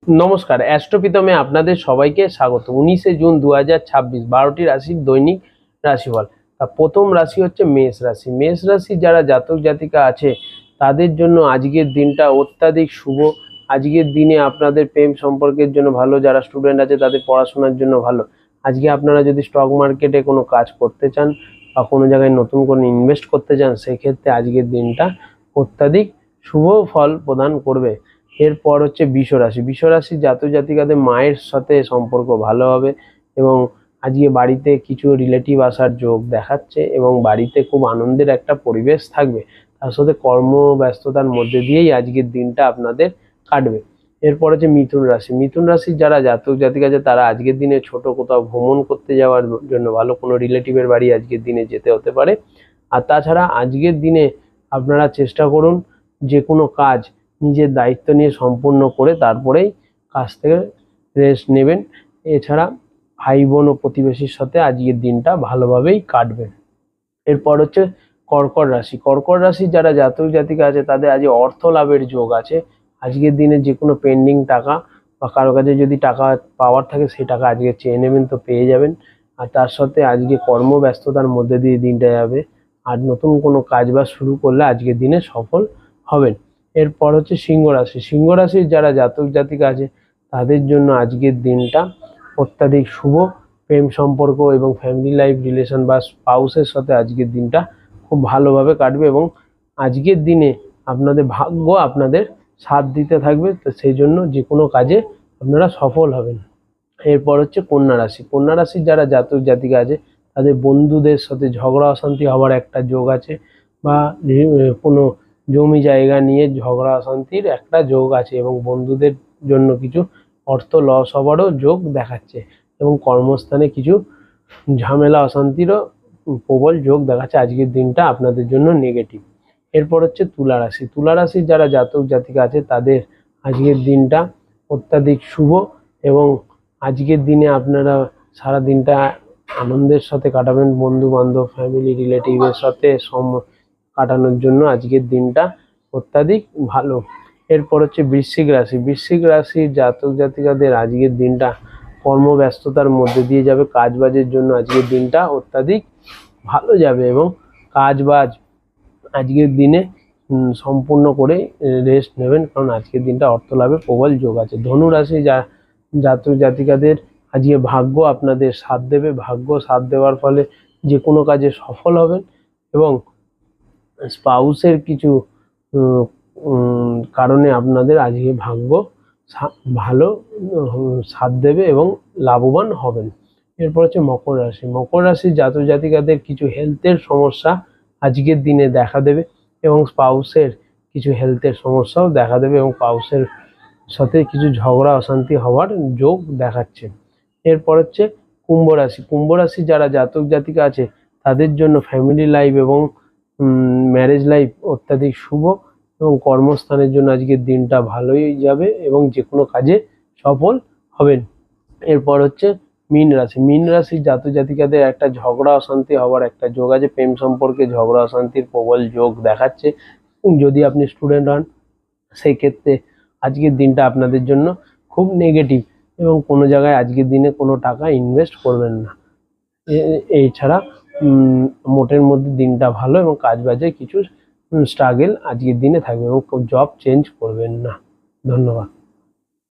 নমস্কার, অ্যাস্ট্রোপিতমে আপনাদের সবাইকে স্বাগত। 19শে জুন 2026 12টি রাশির দৈনিক রাশিফল। প্রথম রাশি হচ্ছে মেষ রাশি। মেষ রাশি যারা জাতক জাতিকা আছে তাদের জন্য আজকের দিনটা অত্যাধিক শুভ। আজকের দিনে আপনাদের প্রেম সম্পর্কের জন্য ভালো, যারা স্টুডেন্ট আছে তাদের পড়াশোনার জন্য ভালো। আজকে আপনারা যদি স্টক মার্কেটে কোনো কাজ করতে চান বা কোনো জায়গায় নতুন কোনো ইনভেস্ট করতে চান, সেক্ষেত্রে আজকের দিনটা অত্যাধিক শুভ ফল প্রদান করবে। এরপর হচ্ছে বৃষ রাশি। বৃষ রাশির জাতক জাতিকাদের মায়ের সাথে সম্পর্ক ভালো হবে এবং আজকে বাড়িতে কিছু রিলেটিভ আসার যোগ দেখাচ্ছে এবং বাড়িতে খুব আনন্দের একটা পরিবেশ থাকবে। তার সাথে কর্মব্যস্ততার মধ্যে দিয়েই আজকের দিনটা আপনাদের কাটবে। এরপর হচ্ছে মিথুন রাশি। মিথুন রাশির যারা জাতক জাতিকা আছে তারা আজকের দিনে ছোট কোথাও ভ্রমণ করতে যাওয়ার জন্য ভালো, কোনো রিলেটিভের বাড়ি আজকের দিনে যেতে হতে পারে। আর তাছাড়া আজকের দিনে আপনারা চেষ্টা করুন যে কোনো কাজ নিজের দায়িত্ব নিয়ে সম্পূর্ণ করে তারপরেই কাজ থেকে রেস্ট নেবেন। এছাড়া ভাই বোন ও প্রতিবেশীর সাথে আজকের দিনটা ভালোভাবেই কাটবে। এরপর হচ্ছে কর্কট রাশি। কর্কট রাশির যারা জাতক জাতিকা আছে তাদের আজ অর্থ লাভের যোগ আছে। আজকের দিনে যে কোনো পেন্ডিং টাকা বা কারো কাছে যদি টাকা পাওয়ার থাকে সেই টাকা আজকে চেয়ে নেবেন, তো পেয়ে যাবেন। আর তার সাথে আজকে কর্মব্যস্ততার মধ্যে দিয়ে দিনটা যাবে। আর নতুন কোনো কাজ বাজ শুরু করলে আজকের দিনে সফল হবেন। এরপর হচ্ছে সিংহ রাশি। সিংহ রাশির যারা জাতক জাতিকা আছে তাদের জন্য আজকের দিনটা অত্যাধিক শুভ। প্রেম সম্পর্ক এবং ফ্যামিলি লাইফ রিলেশন বা স্পাউসের সাথে আজকের দিনটা খুব ভালোভাবে কাটবে এবং আজকের দিনে আপনাদের ভাগ্য আপনাদের সাথ দিতে থাকবে, তো সেই জন্য যে কোনো কাজে আপনারা সফল হবেন। এরপর হচ্ছে কন্যা রাশি। কন্যা রাশির যারা জাতক জাতিকা আছে তাদের বন্ধুদের সাথে ঝগড়া অশান্তি হওয়ার একটা যোগ আছে বা কোনো জমি জায়গা নিয়ে ঝগড়া অশান্তির একটা যোগ আছে এবং বন্ধুদের জন্য কিছু অর্থ লস হওয়ারও যোগ দেখাচ্ছে এবং কর্মস্থানে কিছু ঝামেলা অশান্তিরও প্রবল যোগ দেখাচ্ছে। আজকের দিনটা আপনাদের জন্য নেগেটিভ। এরপর হচ্ছে তুলা রাশি। তুলা রাশির যারা জাতক জাতিকা আছে তাদের আজকের দিনটা অত্যাধিক শুভ এবং আজকের দিনে আপনারা সারা দিনটা আনন্দের সাথে কাটাবেন। বন্ধু বান্ধব, ফ্যামিলি, রিলেটিভের সাথে কাটানোর জন্য আজকের দিনটা অত্যাধিক ভালো। এরপর হচ্ছে বৃশ্চিক রাশি। বৃশ্চিক রাশির জাতক জাতিকাদের আজকের দিনটা কর্মব্যস্ততার মধ্যে দিয়ে যাবে। কাজবাজের জন্য আজকের দিনটা অত্যাধিক ভালো যাবে এবং কাজবাজ আজকের দিনে সম্পূর্ণ করে রেস্ট নেবেন, কারণ আজকের দিনটা অর্থ লাভের প্রবল যোগ আছে। ধনু রাশি জাতক জাতিকাদের আজকে ভাগ্য আপনাদের সাথ দেবে। ভাগ্য সাথ দেওয়ার ফলে যে কোনো কাজে সফল হবেন এবং স্পাউসের কিছু কারণে আপনাদের আজকে ভাগ্য ভালো সাথ দেবে এবং লাভবান হবেন। এরপর হচ্ছে মকর রাশি। মকর রাশির জাতক জাতিকাদের কিছু হেলথের সমস্যা আজকের দিনে দেখা দেবে এবং স্পাউসের কিছু হেলথের সমস্যাও দেখা দেবে এবং স্পাউসের সাথে কিছু ঝগড়া অশান্তি হওয়ার যোগ দেখাচ্ছে। এরপর হচ্ছে কুম্ভ রাশি। কুম্ভ রাশি যারা জাতক জাতিকা আছে তাদের জন্য ফ্যামিলি লাইফ এবং ম্যারেজ লাইফ অত্যাধিক শুভ এবং কর্মস্থানের জন্য আজকের দিনটা ভালোই যাবে এবং যে কোনো কাজে সফল হবেন। এরপর হচ্ছে মীন রাশি। মীন রাশির জাতক জাতিকাদের একটা ঝগড়া অশান্তি হওয়ার একটা যোগ আছে। প্রেম সম্পর্কে ঝগড়া অশান্তির প্রবল যোগ দেখাচ্ছে। যদি আপনি স্টুডেন্ট হন সেই ক্ষেত্রে আজকের দিনটা আপনাদের জন্য খুব নেগেটিভ এবং কোনো জায়গায় আজকের দিনে কোনো টাকা ইনভেস্ট করবেন না। এছাড়া মোটের মধ্যে দিনটা ভালো এবং কাজবাজে কিছু স্ট্রাগল আজকের দিনে থাকবে এবং জব চেঞ্জ করবেন না। ধন্যবাদ।